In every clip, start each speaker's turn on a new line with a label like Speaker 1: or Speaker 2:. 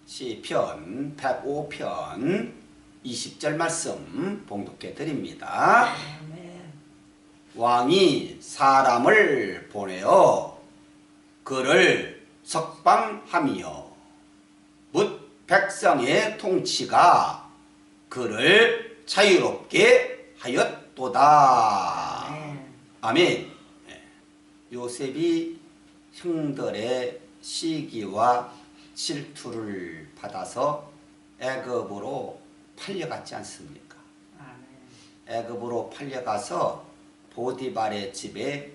Speaker 1: 시편 105편 20절 말씀 봉독해 드립니다. 왕이 사람을 보내어 그를 석방하며 뭇 백성의 통치가 그를 자유롭게 하였도다. 아멘. 요셉이 형들의 시기와 질투를 받아서 애굽으로 팔려갔지 않습니까? 애굽으로 팔려가서 보디발의 집에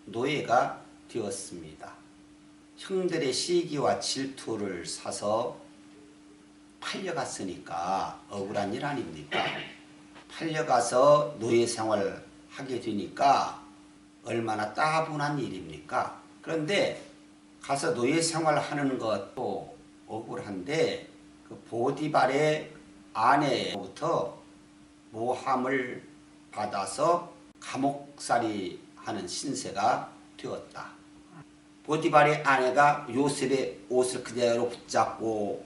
Speaker 1: 노예가 되었습니다. 형들의 시기와 질투를 사서 팔려갔으니까 억울한 일 아닙니까? 팔려가서 노예 생활을 하게 되니까 얼마나 따분한 일입니까? 그런데 가서 노예 생활을 하는 것도 억울한데 그 보디발의 아내로부터 모함을 받아서 감옥살이 하는 신세가 되었다. 보디발의 아내가 요셉의 옷을 그대로 붙잡고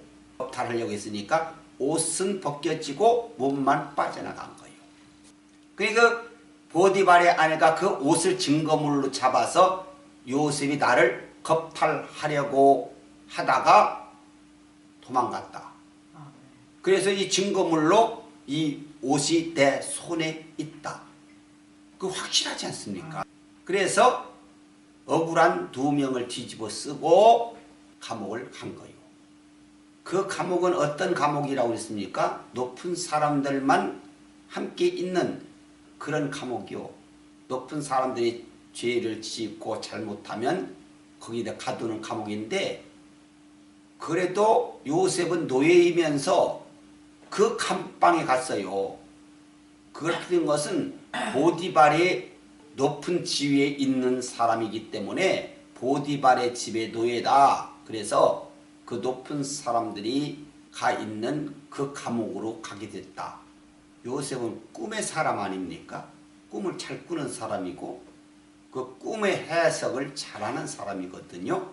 Speaker 1: 탈하려고 했으니까 옷은 벗겨지고 몸만 빠져나간 거예요. 그러니까 보디발의 아내가 그 옷을 증거물로 잡아서 요셉이 나를 겁탈하려고 하다가 도망갔다. 그래서 이 증거물로 이 옷이 내 손에 있다. 그 확실하지 않습니까? 그래서 억울한 2명을 뒤집어 쓰고 감옥을 간 거예요. 그 감옥은 어떤 감옥이라고 했습니까? 높은 사람들만 함께 있는 그런 감옥이요. 높은 사람들이 죄를 짓고 잘못하면 거기다 가두는 감옥인데, 그래도 요셉은 노예이면서 그 감방에 갔어요. 그렇게 된 것은 보디발의 높은 지위에 있는 사람이기 때문에 보디발의 집의 노예다. 그래서 그 높은 사람들이 가 있는 그 감옥으로 가게 됐다. 요셉은 꿈의 사람 아닙니까? 꿈을 잘 꾸는 사람이고 그 꿈의 해석을 잘하는 사람이거든요.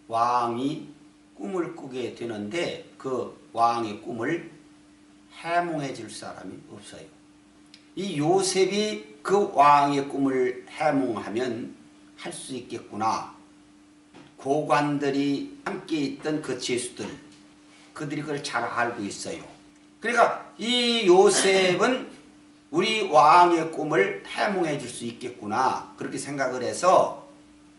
Speaker 1: 왕이 꿈을 꾸게 되는데 그 왕의 꿈을 해몽해 줄 사람이 없어요. 이 요셉이 그 왕의 꿈을 해몽하면 할 수 있겠구나. 고관들이 함께 있던 그 죄수들, 그들이 그걸 잘 알고 있어요. 그러니까 이 요셉은 우리 왕의 꿈을 해몽해 줄 수 있겠구나, 그렇게 생각을 해서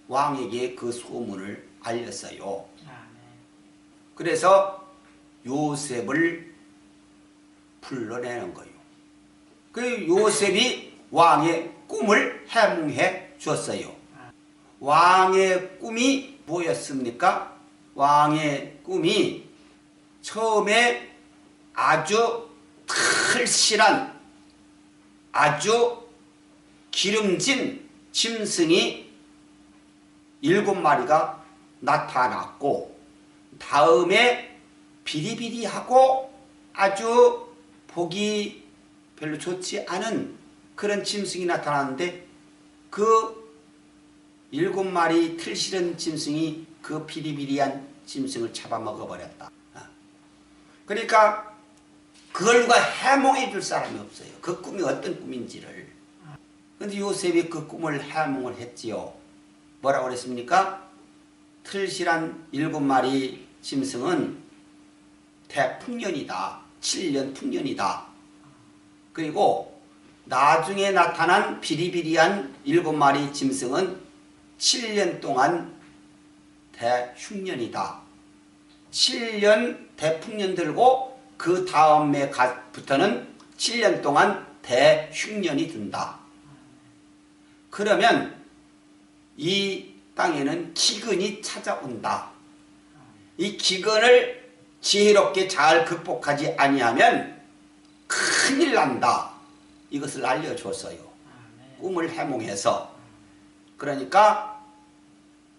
Speaker 1: 왕에게 그 소문을 알렸어요. 그래서 요셉을 불러내는 거예요. 그 요셉이 왕의 꿈을 해몽해 줬어요. 왕의 꿈이 뭐였습니까? 왕의 꿈이 처음에 아주 털실한 아주 기름진 짐승이 7마리가 나타났고, 다음에 비리비리하고 아주 보기 별로 좋지 않은 그런 짐승이 나타났는데, 그 7마리 틀실은 짐승이 그 비리비리한 짐승을 잡아먹어버렸다. 그러니까 그걸 누가 해몽해 줄 사람이 없어요. 그 꿈이 어떤 꿈인지를. 그런데 요셉이 그 꿈을 해몽을 했지요. 뭐라고 그랬습니까? 틀실한 7마리 짐승은 대풍년이다. 7년 풍년이다. 그리고 나중에 나타난 비리비리한 7마리 짐승은 7년 동안 대흉년이다. 7년 대풍년 들고 그 다음에부터는 7년 동안 대흉년이 든다. 그러면 이 땅에는 기근이 찾아온다. 이 기근을 지혜롭게 잘 극복하지 아니하면 큰일 난다. 이것을 알려줬어요. 꿈을 해몽해서. 그러니까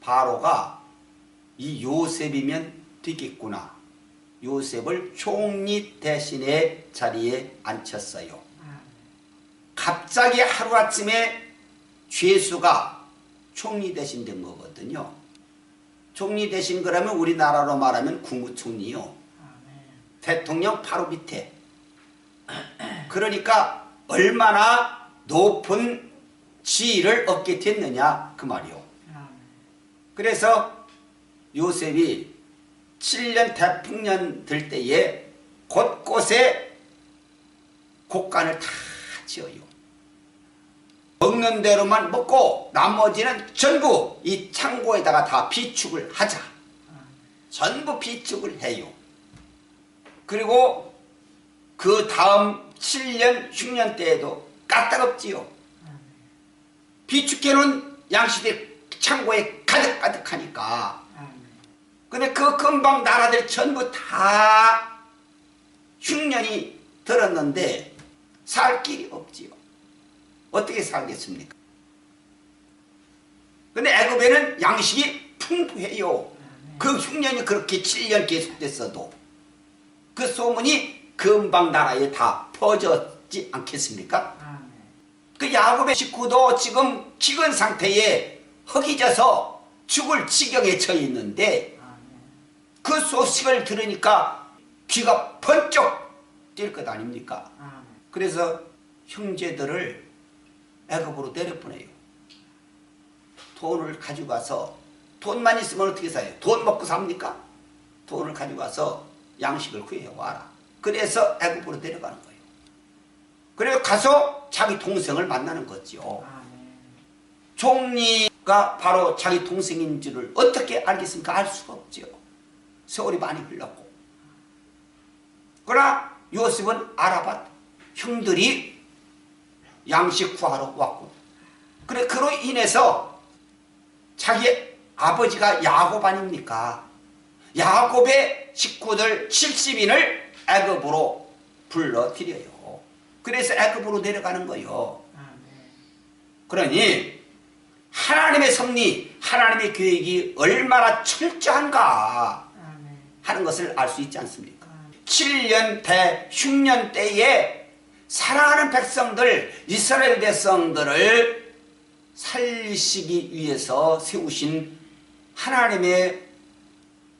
Speaker 1: 바로가 이 요셉이면 되겠구나. 요셉을 총리 대신의 자리에 앉혔어요. 갑자기 하루아침에 죄수가 총리 대신 된 거거든요. 총리 되신 거라면 우리나라로 말하면 국무총리요. 대통령 바로 밑에. 그러니까 얼마나 높은 지위를 얻게 됐느냐 그 말이요. 그래서 요셉이 7년 대풍년 들 때에 곳곳에 곡간을 다 지어요. 먹는 대로만 먹고 나머지는 전부 이 창고에다가 다 비축을 하자. 전부 비축을 해요. 그리고 그 다음 7년, 6년 때에도 까딱없지요. 비축해놓은 양식들이 창고에 가득가득하니까. 근데 그 금방 나라들이 전부 다 흉년이 들었는데 살 길이 없지요. 어떻게 살겠습니까? 근데 애굽에는 양식이 풍부해요. 그 흉년이 그렇게 7년 계속됐어도 그 소문이 금방 나라에 다 퍼졌지 않겠습니까? 그 야곱의 식구도 지금 기근 상태에 허기져서 죽을 지경에 처해 있는데 그 소식을 들으니까 귀가 번쩍 뛸 것 아닙니까? 그래서 형제들을 애굽으로 내려보내요. 돈을 가져가서, 돈만 있으면 어떻게 사요? 돈 먹고 삽니까? 돈을 가져가서 양식을 구해와라. 그래서 애굽으로 내려가는 거예요. 그래서 가서 자기 동생을 만나는 거죠. 총리가 바로 자기 동생인 줄을 어떻게 알겠습니까? 알 수가 없죠. 세월이 많이 흘렀고. 그러나 요셉은 알아봤다. 형들이 양식 구하러 왔고. 그래, 그로 인해서 자기 아버지가 야곱 아닙니까? 야곱의 식구들 70인을 애굽으로 불러들여요. 그래서 애굽으로 내려가는 거예요. 그러니 하나님의 섭리, 하나님의 계획이 얼마나 철저한가 하는 것을 알 수 있지 않습니까? 7년 대 6년 때에 사랑하는 백성들, 이스라엘 백성들을 살리시기 위해서 세우신 하나님의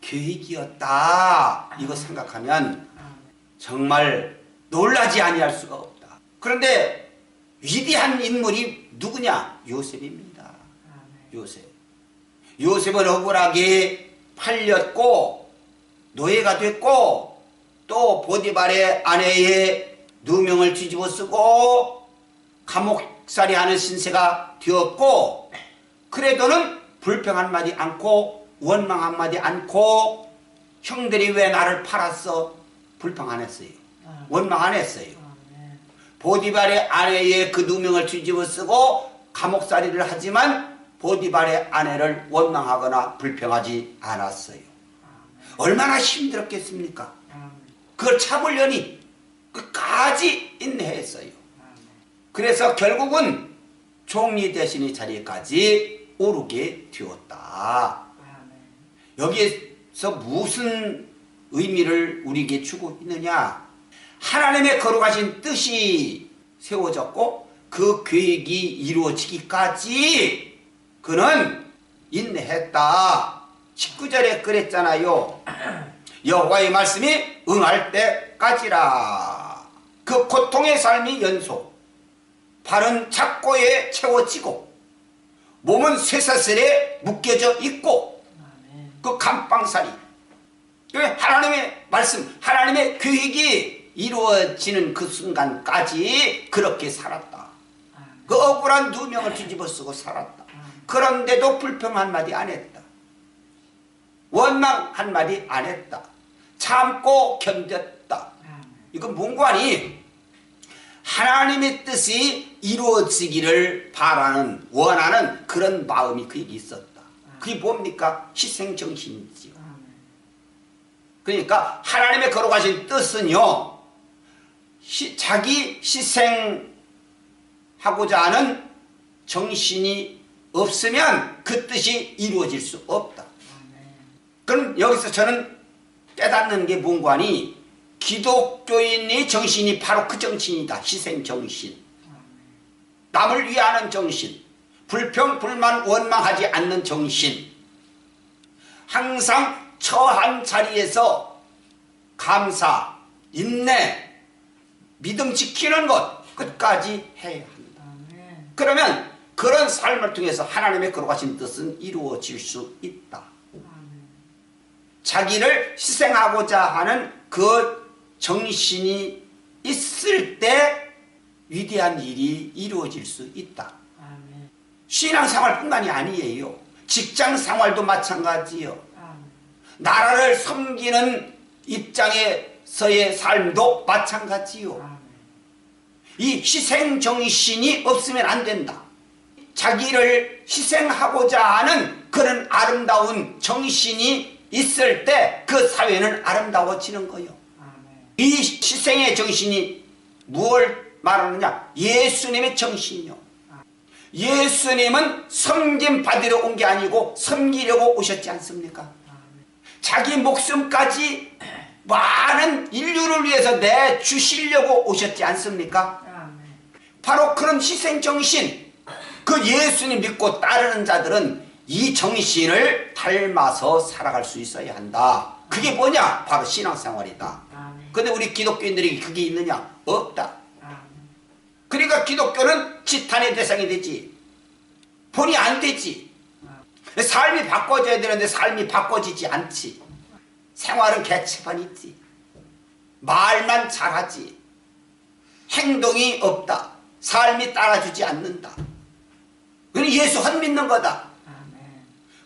Speaker 1: 계획이었다. 이거 생각하면 정말 놀라지 아니할 수가 없다. 그런데 위대한 인물이 누구냐? 요셉입니다. 요셉. 요셉은 억울하게 팔렸고 노예가 됐고 또 보디발의 아내의 누명을 뒤집어 쓰고 감옥살이 하는 신세가 되었고 그래도는 불평 한마디 않고 원망 한마디 않고 형들이 왜 나를 팔았어? 불평 안 했어요. 원망 안 했어요. 보디발의 아내의 그 누명을 뒤집어 쓰고 감옥살이를 하지만 보디발의 아내를 원망하거나 불평하지 않았어요. 얼마나 힘들었겠습니까? 그걸 참으려니 끝까지 인내했어요. 그래서 결국은 총리 대신의 자리까지 오르게 되었다. 여기에서 무슨 의미를 우리에게 주고 있느냐? 하나님의 거룩하신 뜻이 세워졌고 그 계획이 이루어지기까지 그는 인내했다. 19절에 그랬잖아요. 여호와의 말씀이 응할 때까지라. 그 고통의 삶이 연속, 발은 착고에 채워지고 몸은 쇠사슬에 묶여져 있고 그 감방살이 하나님의 말씀, 하나님의 계획이 이루어지는 그 순간까지 그렇게 살았다. 그 억울한 누명을 뒤집어 쓰고 살았다. 그런데도 불평 한마디 안 했다. 원망 한마디 안 했다. 참고 견뎠다. 이건 문관이 하나님의 뜻이 이루어지기를 바라는, 원하는 그런 마음이 그에게 있었다. 그게 뭡니까? 희생정신이지요. 그러니까 하나님의 거룩하신 뜻은요, 자기 희생하고자 하는 정신이 없으면 그 뜻이 이루어질 수 없다. 그럼 여기서 저는 깨닫는 게 문관이 기독교인의 정신이 바로 그 정신이다. 희생정신. 남을 위하는 정신. 불평, 불만, 원망하지 않는 정신. 항상 처한 자리에서 감사, 인내, 믿음 지키는 것 끝까지 해야 한다. 그러면 그런 삶을 통해서 하나님의 거룩하신 뜻은 이루어질 수 있다. 자기를 희생하고자 하는 그 정신이 있을 때 위대한 일이 이루어질 수 있다. 신앙생활뿐만이 아니에요. 직장생활도 마찬가지요. 나라를 섬기는 입장에서의 삶도 마찬가지요. 이 희생정신이 없으면 안 된다. 자기를 희생하고자 하는 그런 아름다운 정신이 있을 때 그 사회는 아름다워지는 거예요. 이 희생의 정신이 무엇을 말하느냐? 예수님의 정신이요. 예수님은 섬김 받으러 온 게 아니고 섬기려고 오셨지 않습니까? 자기 목숨까지 많은 인류를 위해서 내주시려고 오셨지 않습니까? 바로 그런 희생정신, 그 예수님 믿고 따르는 자들은 이 정신을 닮아서 살아갈 수 있어야 한다. 그게 뭐냐? 바로 신앙생활이다. 근데 우리 기독교인들이 그게 있느냐? 없다. 그러니까 기독교는 지탄의 대상이 되지. 본이 안 되지. 삶이 바꿔져야 되는데 삶이 바꿔지지 않지. 생활은 개체만 있지. 말만 잘하지. 행동이 없다. 삶이 따라주지 않는다. 그건 예수 헛 믿는 거다.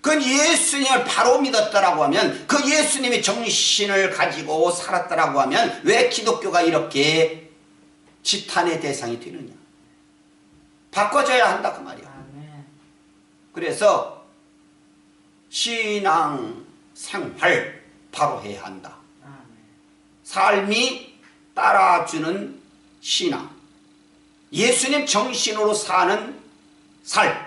Speaker 1: 그건 예수님을 바로 믿었더라고 하면, 그 예수님의 정신을 가지고 살았더라고 하면 왜 기독교가 이렇게 지탄의 대상이 되느냐? 바꿔줘야 한다 그 말이야. 그래서 신앙생활 바로 해야 한다. 삶이 따라주는 신앙, 예수님 정신으로 사는 삶,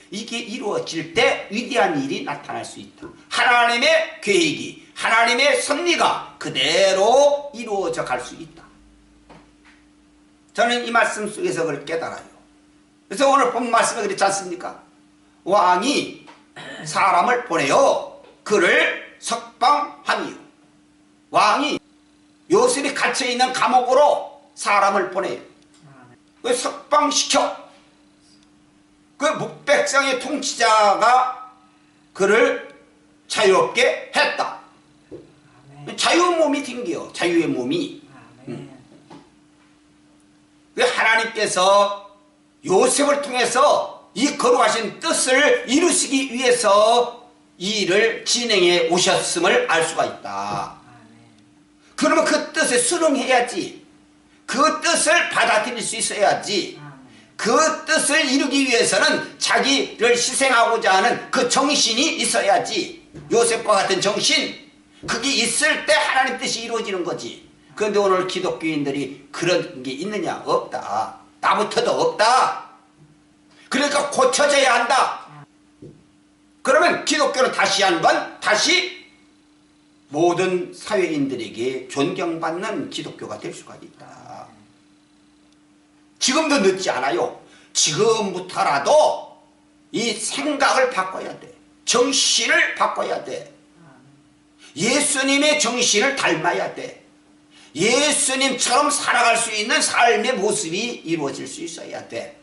Speaker 1: 이게 이루어질 때 위대한 일이 나타날 수 있다. 하나님의 계획이, 하나님의 섭리가 그대로 이루어져 갈 수 있다. 저는 이 말씀 속에서 그걸 깨달아요. 그래서 오늘 본 말씀에 그렇지 않습니까? 왕이 사람을 보내어 그를 석방하니요. 왕이 요셉이 갇혀있는 감옥으로 사람을 보내요. 그 석방시켜. 그 백성의 통치자가 그를 자유롭게 했다. 자유의 몸이 튕겨. 자유의 몸이. 하나님께서 요셉을 통해서 이 거룩하신 뜻을 이루시기 위해서 이 일을 진행해 오셨음을 알 수가 있다. 그러면 그 뜻에 순응해야지. 그 뜻을 받아들일 수 있어야지. 그 뜻을 이루기 위해서는 자기를 희생하고자 하는 그 정신이 있어야지. 요셉과 같은 정신, 그게 있을 때 하나님 뜻이 이루어지는 거지. 그런데 오늘 기독교인들이 그런 게 있느냐? 없다. 나부터도 없다. 그러니까 고쳐져야 한다. 그러면 기독교는 다시 한번 다시 모든 사회인들에게 존경받는 기독교가 될 수가 있다. 지금도 늦지 않아요. 지금부터라도 이 생각을 바꿔야 돼. 정신을 바꿔야 돼. 예수님의 정신을 닮아야 돼. 예수님처럼 살아갈 수 있는 삶의 모습이 이루어질 수 있어야 돼.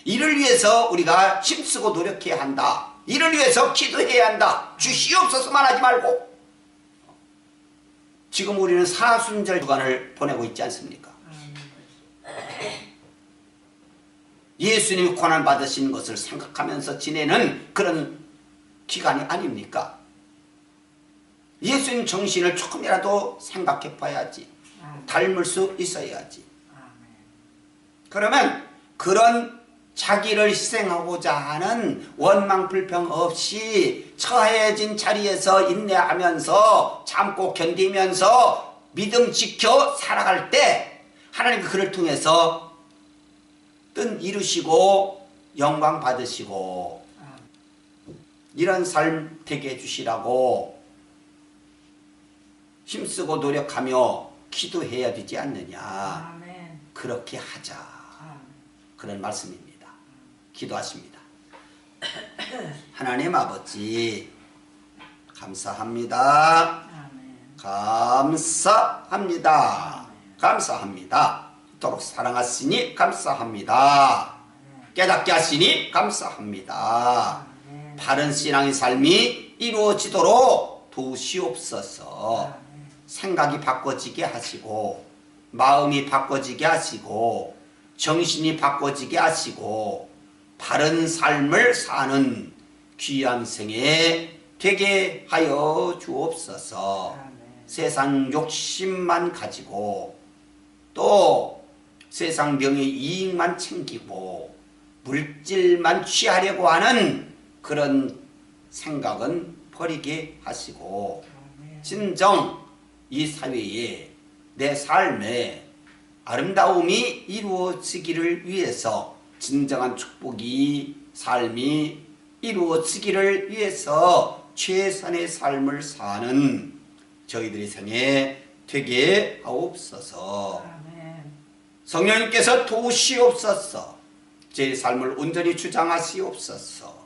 Speaker 1: 이를 위해서 우리가 힘쓰고 노력해야 한다. 이를 위해서 기도해야 한다. 주시옵소서만 하지 말고. 지금 우리는 사순절 주간을 보내고 있지 않습니까? 예수님이 고난받으신 것을 생각하면서 지내는 그런 기간이 아닙니까? 예수님 정신을 조금이라도 생각해 봐야지. 닮을 수 있어야지. 그러면 그런 자기를 희생하고자 하는 원망 불평 없이 처해진 자리에서 인내하면서 참고 견디면서 믿음 지켜 살아갈 때 하나님이 그를 통해서 뜻 이루시고 영광 받으시고 이런 삶 되게 해주시라고 힘쓰고 노력하며 기도해야 되지 않느냐. 그렇게 하자. 그런 말씀입니다. 기도하십니다. 하나님 아버지, 감사합니다.
Speaker 2: 아멘.
Speaker 1: 감사합니다. 감사합니다. 이토록 사랑하시니 감사합니다. 깨닫게 하시니 감사합니다. 바른 신앙의 삶이 이루어지도록 도우시옵소서. 생각이 바꿔지게 하시고 마음이 바꿔지게 하시고 정신이 바꿔지게 하시고 바른 삶을 사는 귀한 생애 되게 하여 주옵소서. 세상 욕심만 가지고 또 세상 명예 이익만 챙기고 물질만 취하려고 하는 그런 생각은 버리게 하시고 진정 이 사회에 내 삶에 아름다움이 이루어지기를 위해서 진정한 축복이 삶이 이루어지기를 위해서 최선의 삶을 사는 저희들의 생애 되게 하옵소서. 성령님께서 도우시옵소서. 제 삶을 온전히 주장하시옵소서.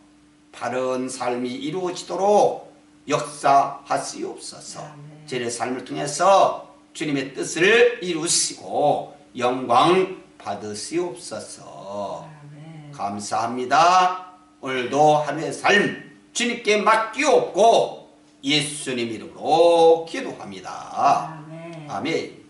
Speaker 1: 바른 삶이 이루어지도록 역사하시옵소서. 제 삶을 통해서 주님의 뜻을 이루시고 영광 받으시옵소서. 감사합니다. 오늘도 하루의 삶 주님께 맡기옵고 예수님 이름으로 기도합니다. 아멘.